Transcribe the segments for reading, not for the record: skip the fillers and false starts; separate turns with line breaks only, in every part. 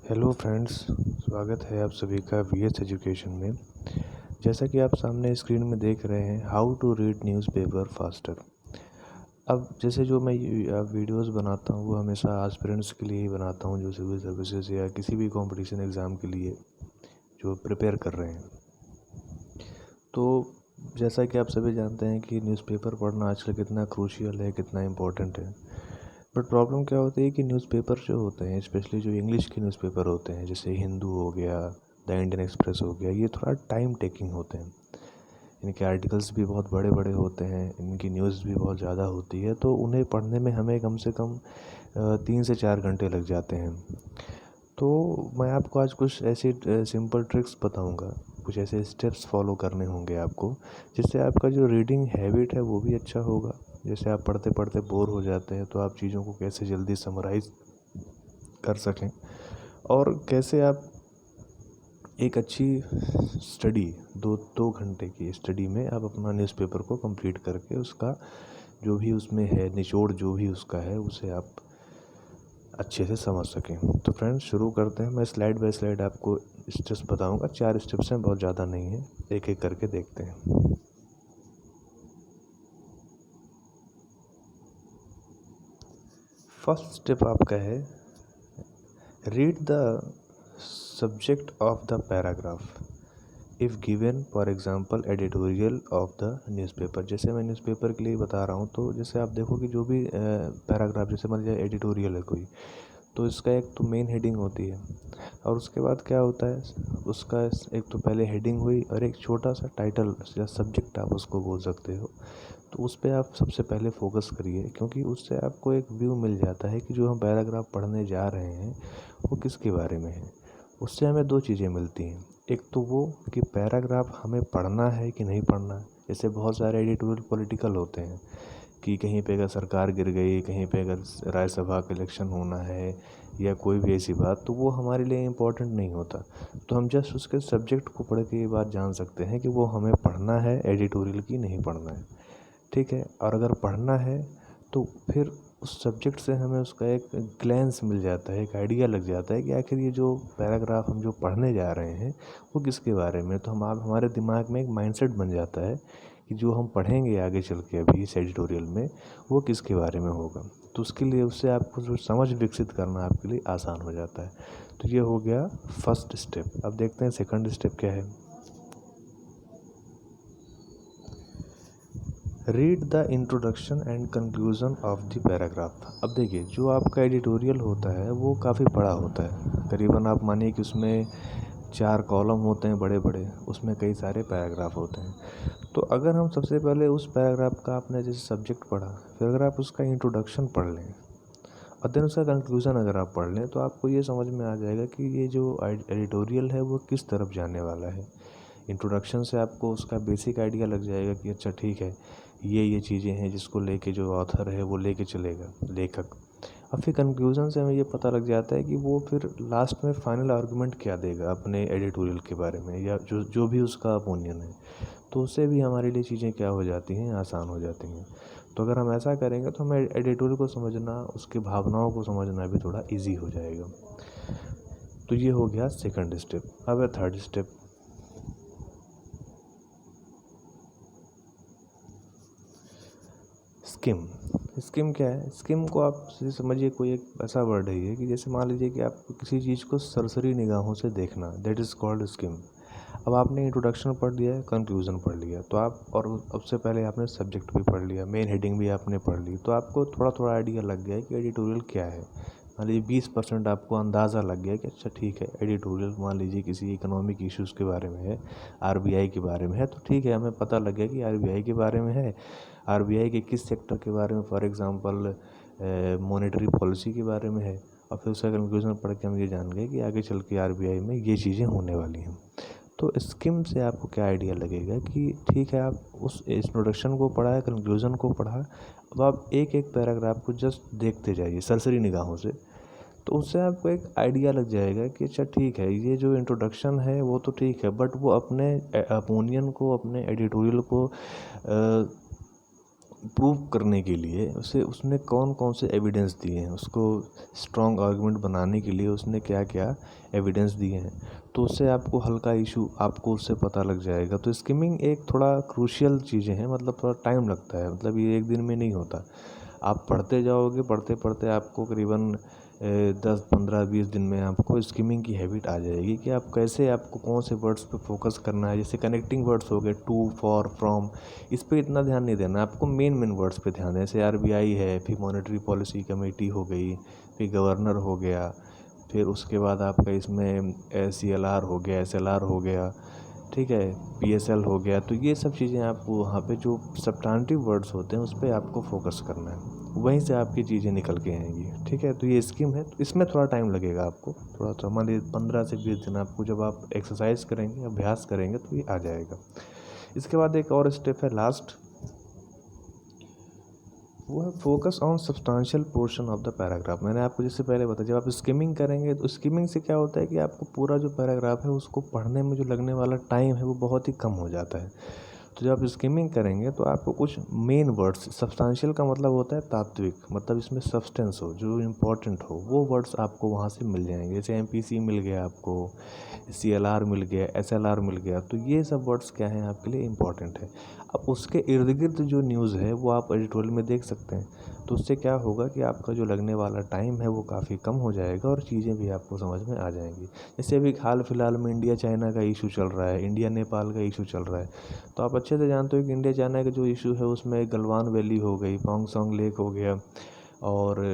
Hello friends, स्वागत है आप सभी का वीएस एजुकेशन में। जैसा कि आप सामने स्क्रीन में देख रहे हैं, how to read newspaper faster. अब जैसे जो मैं वीडियोस बनाता हूँ वो हमेशा एस्पिरेंट्स के लिए ही बनाता हूँ, जो सिविल सर्विसेज या किसी भी कंपटीशन एग्ज़ाम के लिए जो प्रिपेयर कर रहे हैं। तो जैसा कि आप सभी जानते हैं कि न्यूज़पेपर पढ़ना आजकल कितना क्रूशियल है, कितना इम्पोर्टेंट है। बट प्रॉब्लम क्या होती है कि न्यूज़पेपर जो होते हैं, स्पेशली जो इंग्लिश के न्यूज़पेपर होते हैं, जैसे हिंदू हो गया, द इंडियन एक्सप्रेस हो गया, ये थोड़ा टाइम टेकिंग होते हैं। इनके आर्टिकल्स भी बहुत बड़े बड़े होते हैं, इनकी न्यूज़ भी बहुत ज़्यादा होती है, तो उन्हें पढ़ने में हमें कम से कम 3 से 4 घंटे लग जाते हैं। तो मैं आपको आज कुछ ऐसी सिंपल ट्रिक्स बताऊंगा, कुछ ऐसे स्टेप्स फॉलो करने होंगे आपको, जिससे आपका जो रीडिंग हैबिट है वो भी अच्छा होगा। जैसे आप पढ़ते पढ़ते बोर हो जाते हैं तो आप चीज़ों को कैसे जल्दी समराइज़ कर सकें, और कैसे आप एक अच्छी स्टडी, दो दो घंटे की स्टडी में आप अपना न्यूज़पेपर को कंप्लीट करके उसका जो भी उसमें है निचोड़, जो भी उसका है, उसे आप अच्छे से समझ सकें। तो फ्रेंड्स, शुरू करते हैं। मैं स्लाइड बाय स्लाइड आपको स्टेप्स बताऊंगा। 4 स्टेप्स हैं, बहुत ज़्यादा नहीं है, एक एक करके देखते हैं। फर्स्ट स्टेप आपका है, read the subject of the paragraph if given, for example editorial of the newspaper. जैसे मैं न्यूज़पेपर के लिए बता रहा हूँ, तो जैसे आप देखो कि जो भी पैराग्राफ, जैसे मान लीजिए एडिटोरियल है कोई, तो इसका एक तो मेन हेडिंग होती है, और उसके बाद क्या होता है, उसका एक तो पहले हेडिंग हुई और एक छोटा सा टाइटल या सब्जेक्ट आप उसको बोल सकते हो। तो उस पर आप सबसे पहले फोकस करिए, क्योंकि उससे आपको एक व्यू मिल जाता है कि जो हम पैराग्राफ पढ़ने जा रहे हैं वो किसके बारे में है। उससे हमें दो चीज़ें मिलती हैं। एक तो वो कि पैराग्राफ हमें पढ़ना है कि नहीं पढ़ना है। जैसे बहुत सारे एडिटोरियल पॉलिटिकल होते हैं कि कहीं पे अगर सरकार गिर गई, कहीं पे अगर राज्यसभा का इलेक्शन होना है, या कोई भी ऐसी बात, तो वो हमारे लिए इम्पोर्टेंट नहीं होता। तो हम जस्ट उसके सब्जेक्ट को पढ़ के ये बात जान सकते हैं कि वो हमें पढ़ना है एडिटोरियल की नहीं पढ़ना है, ठीक है। और अगर पढ़ना है तो फिर उस सब्जेक्ट से हमें उसका एक ग्लैंस मिल जाता है, एक आइडिया लग जाता है कि आखिर ये जो पैराग्राफ हम जो पढ़ने जा रहे हैं वो किसके बारे में। तो हम आप हमारे दिमाग में एक माइंडसेट बन जाता है कि जो हम पढ़ेंगे आगे चल के अभी इस एडिटोरियल में वो किसके बारे में होगा। तो उसके लिए, उससे आपको जो समझ विकसित करना आपके लिए आसान हो जाता है। तो ये हो गया फर्स्ट स्टेप। अब देखते हैं सेकंड स्टेप क्या है। Read the introduction and conclusion of the paragraph. अब देखिए, जो आपका एडिटोरियल होता है वो काफ़ी बड़ा होता है, करीबन आप मानिए कि उसमें 4 कॉलम होते हैं बड़े बड़े, उसमें कई सारे पैराग्राफ होते हैं। तो अगर हम सबसे पहले उस पैराग्राफ का आपने जैसे सब्जेक्ट पढ़ा, फिर अगर आप उसका इंट्रोडक्शन पढ़ लें और देन उसका कंक्लूज़न अगर आप पढ़ लें, तो आपको ये समझ में आ जाएगा कि ये जो एडिटोरियल है वो किस तरफ जाने वाला है। इंट्रोडक्शन से आपको उसका बेसिक आइडिया लग जाएगा कि अच्छा ठीक है, ये चीज़ें हैं जिसको लेके जो ऑथर है वो लेके चलेगा, लेखक। और फिर कंक्लूज़न से हमें ये पता लग जाता है कि वो फिर लास्ट में फाइनल आर्गुमेंट क्या देगा अपने एडिटोरियल के बारे में, या जो जो भी उसका ओपिनियन है। तो उससे भी हमारे लिए चीज़ें क्या हो जाती हैं, आसान हो जाती हैं। तो अगर हम ऐसा करेंगे तो हमें एडिटोरियल को समझना, उसकी भावनाओं को समझना भी थोड़ा ईजी हो जाएगा। तो ये हो गया सेकंड स्टेप। अब है थर्ड स्टेप। स्किम। स्किम क्या है? स्किम को आप समझिए कोई एक ऐसा वर्ड है ये, कि जैसे मान लीजिए कि आपको किसी चीज़ को सरसरी निगाहों से देखना, दैट इज़ कॉल्ड स्किम। अब आपने इंट्रोडक्शन पढ़ लिया है, कंक्लूज़न पढ़ लिया, तो आप, और उससे पहले आपने सब्जेक्ट भी पढ़ लिया, मेन हेडिंग भी आपने पढ़ ली, तो आपको थोड़ा थोड़ा आइडिया लग गया है कि एडिटोरियल क्या है। मान लीजिए 20% आपको अंदाज़ा लग गया कि अच्छा ठीक है, एडिटोरियल मान लीजिए किसी इकोनॉमिक इश्यूज़ के बारे में है, आरबीआई के बारे में है, तो ठीक है, हमें पता लग गया कि आरबीआई के बारे में है। आरबीआई के किस सेक्टर के बारे में, फॉर एग्जांपल मॉनेटरी पॉलिसी के बारे में है। और फिर उसका कंक्लूजन पढ़ के हम ये जान गए कि आगे चल के आरबीआई में ये चीज़ें होने वाली हैं। तो स्किम से आपको क्या आइडिया लगेगा कि ठीक है, आप उस इंट्रोडक्शन को पढ़ा है, कंक्लूजन को पढ़ा, अब आप एक एक पैराग्राफ को जस्ट देखते जाइए सरसरी निगाहों से। तो उससे आपको एक आइडिया लग जाएगा कि अच्छा ठीक है, ये जो इंट्रोडक्शन है वो तो ठीक है, बट वो अपने ओपिनियन को, अपने एडिटोरियल को प्रूव करने के लिए उसने कौन कौन से एविडेंस दिए हैं, उसको स्ट्रॉन्ग आर्गुमेंट बनाने के लिए उसने क्या क्या एविडेंस दिए हैं, तो उससे आपको हल्का इशू आपको उससे पता लग जाएगा। तो स्किमिंग एक थोड़ा क्रूशियल चीज़ें हैं, मतलब थोड़ा टाइम लगता है, मतलब ये एक दिन में नहीं होता। आप पढ़ते जाओगे, पढ़ते पढ़ते आपको करीबन 10 15 20 दिन में आपको स्किमिंग की हैबिट आ जाएगी कि आप कैसे, आपको कौन से वर्ड्स पे फोकस करना है। जैसे कनेक्टिंग वर्ड्स हो गए, टू, फॉर, फ्रॉम, इस पे इतना ध्यान नहीं देना, आपको मेन मेन वर्ड्स पे ध्यान देना। जैसे आरबीआई है, फिर मॉनेटरी पॉलिसी कमेटी हो गई, फिर गवर्नर हो गया, फिर उसके बाद आपका इसमें सीएलआर हो गया, एसएलआर हो गया, ठीक है, पीएसएल हो गया। तो ये सब चीज़ें आपको वहाँ पे जो सब्सटेंटिव वर्ड्स होते हैं उस पर आपको फोकस करना है, वहीं से आपकी चीज़ें निकल के आएंगी, ठीक है। तो ये स्कीम है, तो इसमें थोड़ा टाइम लगेगा आपको, थोड़ा सा मान लीजिए 15 से 20 दिन आपको, जब आप एक्सरसाइज करेंगे, अभ्यास करेंगे तो ये आ जाएगा। इसके बाद एक और स्टेप है लास्ट, वो है focus on substantial portion of the paragraph. मैंने आपको जिससे पहले बताया, जब आप स्किमिंग करेंगे तो स्किमिंग से क्या होता है कि आपको पूरा जो पैराग्राफ है उसको पढ़ने में जो लगने वाला टाइम है वो बहुत ही कम हो जाता है। तो जब आप स्किमिंग करेंगे तो आपको कुछ मेन वर्ड्स, सब्सटेंशियल का मतलब होता है तात्विक, मतलब इसमें सब्सटेंस हो, जो इम्पोर्टेंट हो, वो वर्ड्स आपको वहाँ से मिल जाएंगे। जैसे एमपीसी मिल गया आपको, सीएलआर मिल गया, एसएलआर मिल गया, तो ये सब वर्ड्स क्या हैं आपके लिए इम्पॉर्टेंट है। अब उसके इर्द गिर्द जो न्यूज़ है वो आप एडिटोरियल में देख सकते हैं, तो उससे क्या होगा कि आपका जो लगने वाला टाइम है वो काफ़ी कम हो जाएगा और चीज़ें भी आपको समझ में आ जाएंगी। जैसे अभी हाल फिलहाल में इंडिया चाइना का इशू चल रहा है, इंडिया नेपाल का इशू चल रहा है, तो आप अच्छे से जानते हो कि इंडिया चाइना का जो इशू है उसमें गलवान वैली हो गई, पोंगसोंग लेक हो गया, और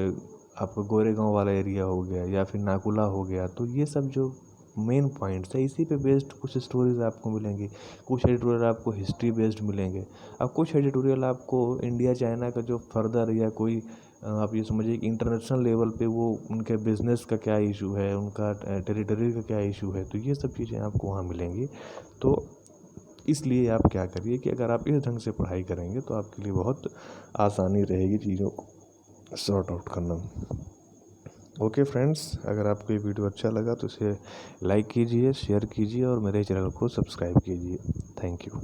आपका गोरेगांव वाला एरिया हो गया, या फिर नाकुला हो गया। तो ये सब जो मेन पॉइंट्स है, इसी पे बेस्ड कुछ स्टोरीज आपको मिलेंगी, कुछ एडिटोरियल आपको हिस्ट्री बेस्ड मिलेंगे, अब कुछ एडिटोरियल आपको इंडिया चाइना का जो फर्दर, या कोई आप ये समझिए कि इंटरनेशनल लेवल पे वो उनके बिज़नेस का क्या इशू है, उनका टेरिटरी का क्या इशू है, तो ये सब चीज़ें आपको वहाँ मिलेंगी। तो इसलिए आप क्या करिए कि अगर आप इस ढंग से पढ़ाई करेंगे तो आपके लिए बहुत आसानी रहेगी चीज़ों को सॉर्ट आउट करना। ओके फ्रेंड्स, अगर आपको ये वीडियो अच्छा लगा तो इसे लाइक कीजिए, शेयर कीजिए और मेरे चैनल को सब्सक्राइब कीजिए। Thank you.